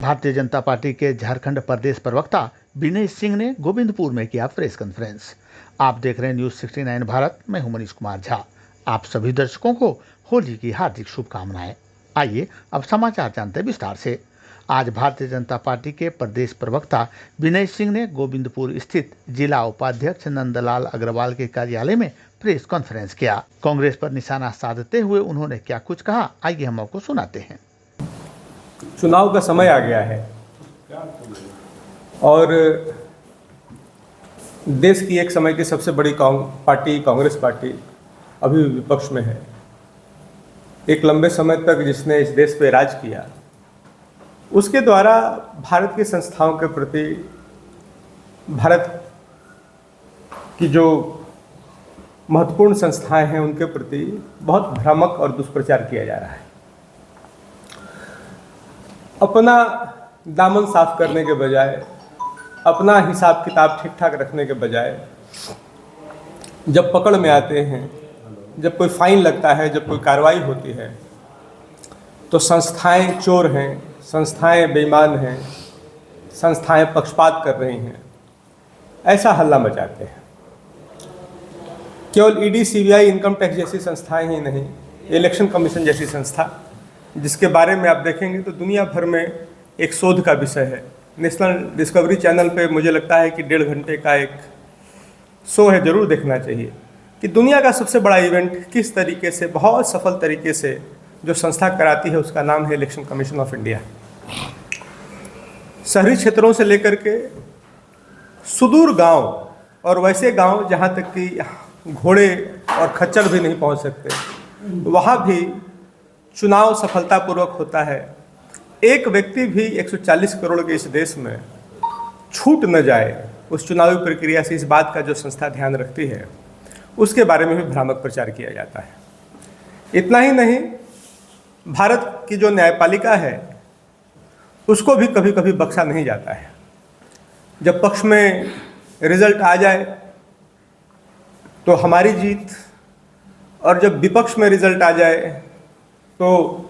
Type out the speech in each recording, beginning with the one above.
Bharatiya Janata party के झारखंड प्रदेश प्रवक्ता विनय सिंह ने गोविंदपुर में किया प्रेस कॉन्फ्रेंस। आप देख रहे हैं न्यूज 69 भारत। मैं हूं मनीष कुमार झा। आप सभी दर्शकों को होली की हार्दिक शुभकामनाएं। आइए अब समाचार जानते हैं विस्तार से। आज भारतीय जनता पार्टी के प्रदेश प्रवक्ता विनय सिंह ने गोविंदपुर स्थित जिला उपाध्यक्ष नंदलाल अग्रवाल के कार्यालय में प्रेस कॉन्फ्रेंस किया। कांग्रेस पर निशाना साधते हुए उन्होंने क्या कुछ कहा, आइए हम आपको सुनाते हैं। चुनाव का समय आ गया है और देश की एक समय की सबसे बड़ी पार्टी कांग्रेस पार्टी अभी विपक्ष में है। एक लंबे समय तक जिसने इस देश पे राज किया, उसके द्वारा भारत की संस्थाओं के प्रति, भारत की जो महत्वपूर्ण संस्थाएं हैं उनके प्रति बहुत भ्रामक और दुष्प्रचार किया जा रहा है। अपना दामन साफ करने के बजाय, अपना हिसाब किताब ठीक ठाक रखने के बजाय, जब पकड़ में आते हैं, जब कोई फाइन लगता है, जब कोई कार्रवाई होती है, तो संस्थाएं चोर हैं, संस्थाएं बेईमान हैं, संस्थाएं पक्षपात कर रही हैं, ऐसा हल्ला मचाते हैं। केवल ईडी, सीबीआई, इनकम टैक्स जैसी संस्थाएं ही नहीं, इलेक्शन कमीशन जैसी संस्था, जिसके बारे में आप देखेंगे तो दुनिया भर में एक शोध का विषय है। नेशनल डिस्कवरी चैनल पे मुझे लगता है कि 1.5 घंटे का एक शो है, ज़रूर देखना चाहिए कि दुनिया का सबसे बड़ा इवेंट किस तरीके से, बहुत सफल तरीके से जो संस्था कराती है, उसका नाम है इलेक्शन कमीशन ऑफ इंडिया। शहरी क्षेत्रों से लेकर के सुदूर गांव और वैसे गांव जहां तक कि घोड़े और खच्चर भी नहीं पहुंच सकते, वहां भी चुनाव सफलतापूर्वक होता है। एक व्यक्ति भी 140 करोड़ के इस देश में छूट न जाए उस चुनावी प्रक्रिया से, इस बात का जो संस्था ध्यान रखती है, उसके बारे में भी भ्रामक प्रचार किया जाता है। इतना ही नहीं, भारत की जो न्यायपालिका है उसको भी कभी कभी बख्शा नहीं जाता है। जब पक्ष में रिजल्ट आ जाए तो हमारी जीत, और जब विपक्ष में रिजल्ट आ जाए तो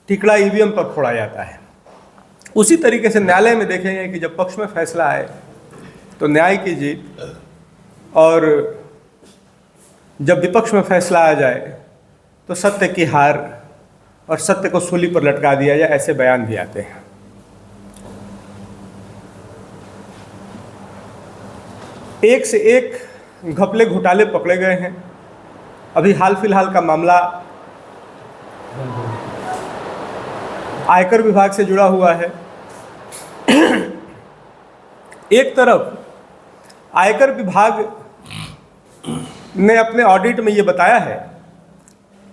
टिकड़ा ईवीएम पर फोड़ा जाता है। उसी तरीके से न्यायालय में देखेंगे कि जब पक्ष में फैसला आए तो न्याय की जीत, और जब विपक्ष में फैसला आ जाए तो सत्य की हार और सत्य को सूली पर लटका दिया जाए, ऐसे बयान भी आते हैं। एक से एक घपले घोटाले पकड़े गए हैं। अभी हाल फिलहाल का मामला आयकर विभाग से जुड़ा हुआ है। एक तरफ आयकर विभाग ने अपने ऑडिट में ये बताया है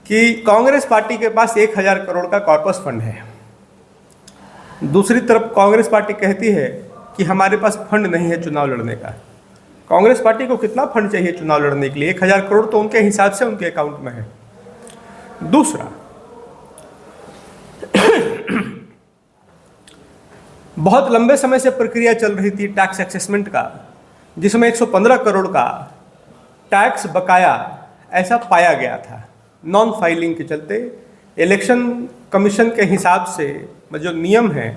कि कांग्रेस पार्टी के पास 1000 करोड़ का कॉर्पस फंड है। दूसरी तरफ कांग्रेस पार्टी कहती है कि हमारे पास फंड नहीं है चुनाव लड़ने का। कांग्रेस पार्टी को कितना फंड चाहिए चुनाव लड़ने के लिए? 1000 करोड़ तो उनके हिसाब से उनके अकाउंट में है। दूसरा, बहुत लंबे समय से प्रक्रिया चल रही थी टैक्स असेसमेंट का, जिसमें 115 करोड़ का टैक्स बकाया ऐसा पाया गया था। नॉन फाइलिंग के चलते इलेक्शन कमीशन के हिसाब से जो नियम है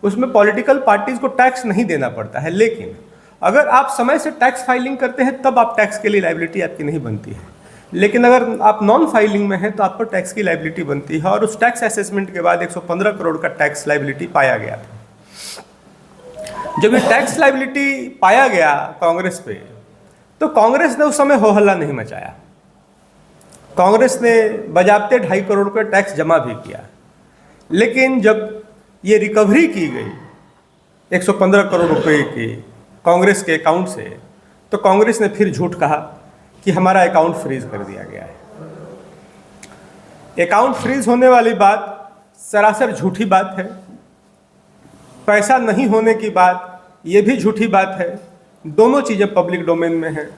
उसमें पॉलिटिकल पार्टीज को टैक्स नहीं देना पड़ता है, लेकिन अगर आप समय से टैक्स फाइलिंग करते हैं तब आप टैक्स के लिए लायबिलिटी आपकी नहीं बनती है। लेकिन अगर आप नॉन फाइलिंग में हैं तो आप पर टैक्स की लायबिलिटी बनती है, और उस टैक्स असेसमेंट के बाद 115 करोड़ का टैक्स लायबिलिटी पाया गया था। जब ये टैक्स लायबिलिटी पाया गया कांग्रेस पे, तो कांग्रेस ने उस समय हो हल्ला नहीं मचाया। कांग्रेस ने बजाबते 2.5 करोड़ का टैक्स जमा भी किया। लेकिन जब ये रिकवरी की गई 115 करोड़ रुपए की कांग्रेस के अकाउंट से, तो कांग्रेस ने फिर झूठ कहा कि हमारा अकाउंट फ्रीज कर दिया गया है। अकाउंट फ्रीज होने वाली बात सरासर झूठी बात है। पैसा नहीं होने की बात, ये भी झूठी बात है। दोनों चीज़ें पब्लिक डोमेन में हैं।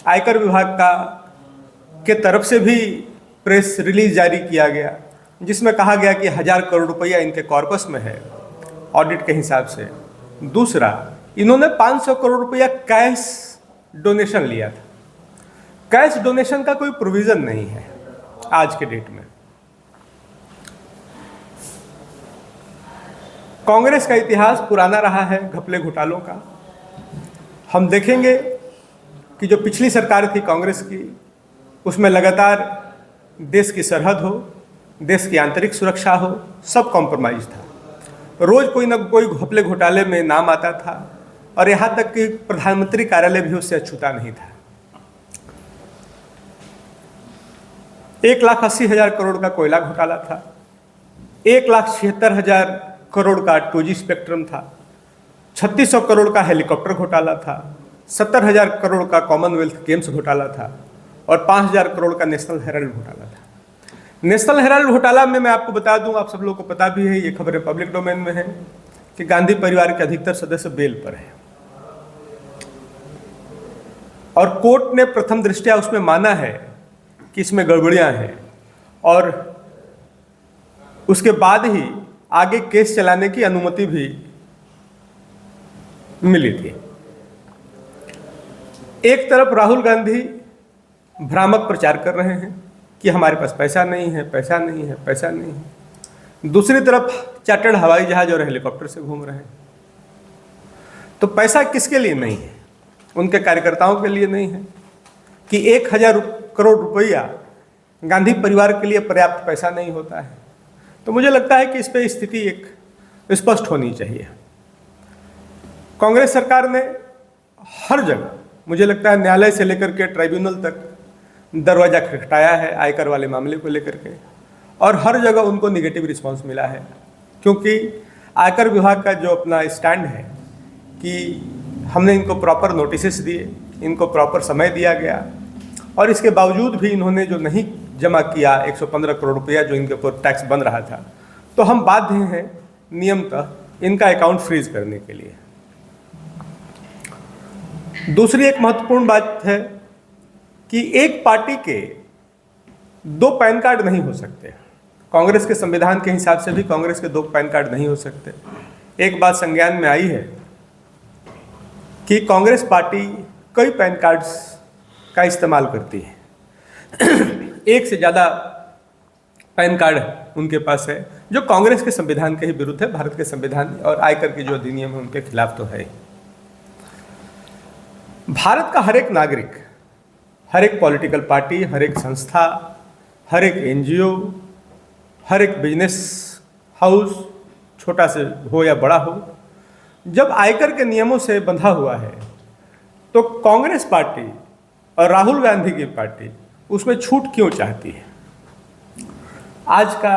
आयकर विभाग के तरफ से भी प्रेस रिलीज जारी किया गया, जिसमें कहा गया कि 1000 करोड़ रुपया इनके कॉर्पस में है ऑडिट के हिसाब से। दूसरा, इन्होंने 500 करोड़ रुपया कैश डोनेशन लिया था। कैश डोनेशन का कोई प्रोविज़न नहीं है आज के डेट में। कांग्रेस का इतिहास पुराना रहा है घपले घोटालों का। हम देखेंगे कि जो पिछली सरकार थी कांग्रेस की, उसमें लगातार देश की सरहद हो, देश की आंतरिक सुरक्षा हो, सब कॉम्प्रोमाइज था। रोज कोई ना कोई घपले घोटाले में नाम आता था और यहाँ तक कि प्रधानमंत्री कार्यालय भी उससे अछूता नहीं था। 1,80,000 करोड़ का कोयला घोटाला था, 1,76,000 करोड़ का 2G स्पेक्ट्रम था, 3,600 करोड़ का हेलीकॉप्टर घोटाला था, 70,000 करोड़ का कॉमनवेल्थ गेम्स घोटाला था और 5,000 करोड़ का नेशनल हेराल्ड घोटाला था। नेशनल हेराल्ड घोटाला में मैं आपको बता दूं, आप सब लोगों को पता भी है, ये खबरें पब्लिक डोमेन में है कि गांधी परिवार के अधिकतर सदस्य बेल पर हैं और कोर्ट ने प्रथम दृष्टया उसमें माना है कि इसमें गड़बड़ियां हैं और उसके बाद ही आगे केस चलाने की अनुमति भी मिली थी। एक तरफ राहुल गांधी भ्रामक प्रचार कर रहे हैं कि हमारे पास पैसा नहीं है, पैसा नहीं है, पैसा नहीं है। दूसरी तरफ चार्टर्ड हवाई जहाज और हेलीकॉप्टर से घूम रहे हैं। तो पैसा किसके लिए नहीं है? उनके कार्यकर्ताओं के लिए नहीं है कि 1,000 करोड़ रुपया गांधी परिवार के लिए पर्याप्त पैसा नहीं होता है। तो मुझे लगता है कि इस पर स्थिति एक स्पष्ट होनी चाहिए। कांग्रेस सरकार ने हर जगह, मुझे लगता है न्यायालय से लेकर के ट्राइब्यूनल तक दरवाजा खटखटाया है आयकर वाले मामले को लेकर के, और हर जगह उनको निगेटिव रिस्पांस मिला है, क्योंकि आयकर विभाग का जो अपना स्टैंड है कि हमने इनको प्रॉपर नोटिस दिए, इनको प्रॉपर समय दिया गया और इसके बावजूद भी इन्होंने जो नहीं जमा किया 115 करोड़ रुपया जो इनके ऊपर टैक्स बन रहा था, तो हम बाध्य हैं नियमतः इनका अकाउंट फ्रीज करने के लिए। दूसरी एक महत्वपूर्ण बात है कि एक पार्टी के 2 पैन कार्ड नहीं हो सकते। कांग्रेस के संविधान के हिसाब से भी कांग्रेस के 2 पैन कार्ड नहीं हो सकते। एक बात संज्ञान में आई है कि कांग्रेस पार्टी कई पैन कार्ड्स का इस्तेमाल करती है। एक से ज़्यादा पैन कार्ड उनके पास है जो कांग्रेस के संविधान के ही विरुद्ध है। भारत के संविधान और आयकर के जो अधिनियम है उनके खिलाफ तो है। भारत का हर एक नागरिक, हर एक पॉलिटिकल पार्टी, हर एक संस्था, हर एक एनजीओ, हर एक बिजनेस हाउस, छोटा से हो या बड़ा हो, जब आयकर के नियमों से बंधा हुआ है तो कांग्रेस पार्टी और राहुल गांधी की पार्टी उसमें छूट क्यों चाहती है? आज का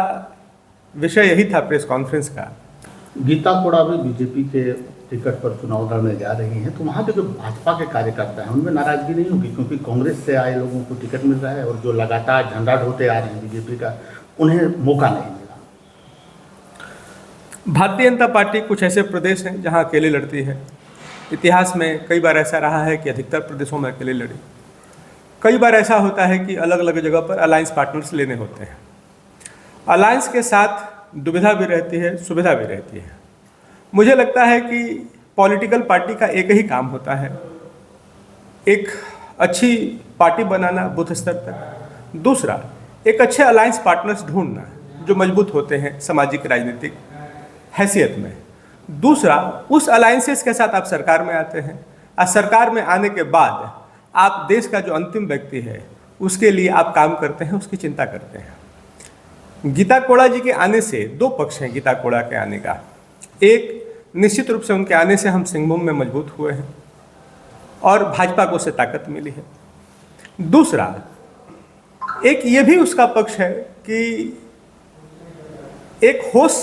विषय यही था प्रेस कॉन्फ्रेंस का। गीता कोड़ा भी बीजेपी के टिकट पर चुनाव लड़ने जा रही हैं, तो वहाँ के जो भाजपा के कार्यकर्ता हैं उनमें नाराजगी नहीं होगी, क्योंकि कांग्रेस से आए लोगों को टिकट मिल रहा है और जो लगातार झंडा ढोते आ रहे हैं बीजेपी का, उन्हें मौका नहीं मिला। भारतीय जनता पार्टी कुछ ऐसे प्रदेश हैं जहाँ अकेले लड़ती है। इतिहास में कई बार ऐसा रहा है कि अधिकतर प्रदेशों में अकेले लड़ी। कई बार ऐसा होता है कि अलग अलग जगह पर अलायंस पार्टनर्स लेने होते हैं। अलायंस के साथ दुविधा भी रहती है, सुविधा भी रहती है। मुझे लगता है कि पॉलिटिकल पार्टी का एक ही काम होता है, एक अच्छी पार्टी बनाना बूथ स्तर तक। दूसरा, एक अच्छे अलायंस पार्टनर्स ढूंढना जो मजबूत होते हैं सामाजिक राजनीतिक हैसियत में। दूसरा, उस अलायंसेस के साथ आप सरकार में आते हैं और सरकार में आने के बाद आप देश का जो अंतिम व्यक्ति है उसके लिए आप काम करते हैं, उसकी चिंता करते हैं। गीता कोड़ा जी के आने से 2 पक्ष हैं गीता कोड़ा के आने का। एक, निश्चित रूप से उनके आने से हम सिंहभूम में मजबूत हुए हैं और भाजपा को उससे ताकत मिली है। दूसरा, एक ये भी उसका पक्ष है कि एक होश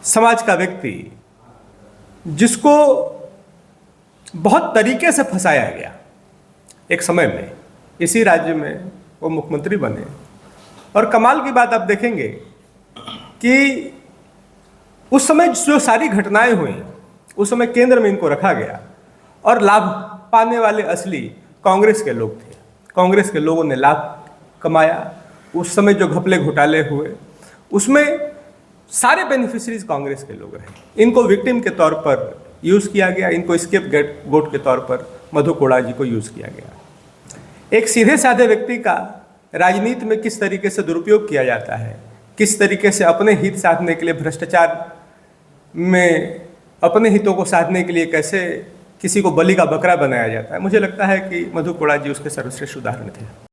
समाज का व्यक्ति जिसको बहुत तरीके से फंसाया गया, एक समय में इसी राज्य में वो मुख्यमंत्री बने और कमाल की बात आप देखेंगे कि उस समय जो सारी घटनाएं हुई उस समय केंद्र में इनको रखा गया और लाभ पाने वाले असली कांग्रेस के लोग थे। कांग्रेस के लोगों ने लाभ कमाया। उस समय जो घपले घोटाले हुए उसमें सारे बेनिफिशियरीज कांग्रेस के लोग रहे। इनको विक्टिम के तौर पर यूज़ किया गया, इनको स्केपगोट के तौर पर मधु कोड़ा जी को यूज़ किया गया। एक सीधे साधे व्यक्ति का राजनीति में किस तरीके से दुरुपयोग किया जाता है, किस तरीके से अपने हित साधने के लिए भ्रष्टाचार में अपने हितों को साधने के लिए कैसे किसी को बलि का बकरा बनाया जाता है, मुझे लगता है कि मधु कोड़ा जी उसके सर्वश्रेष्ठ उदाहरण थे।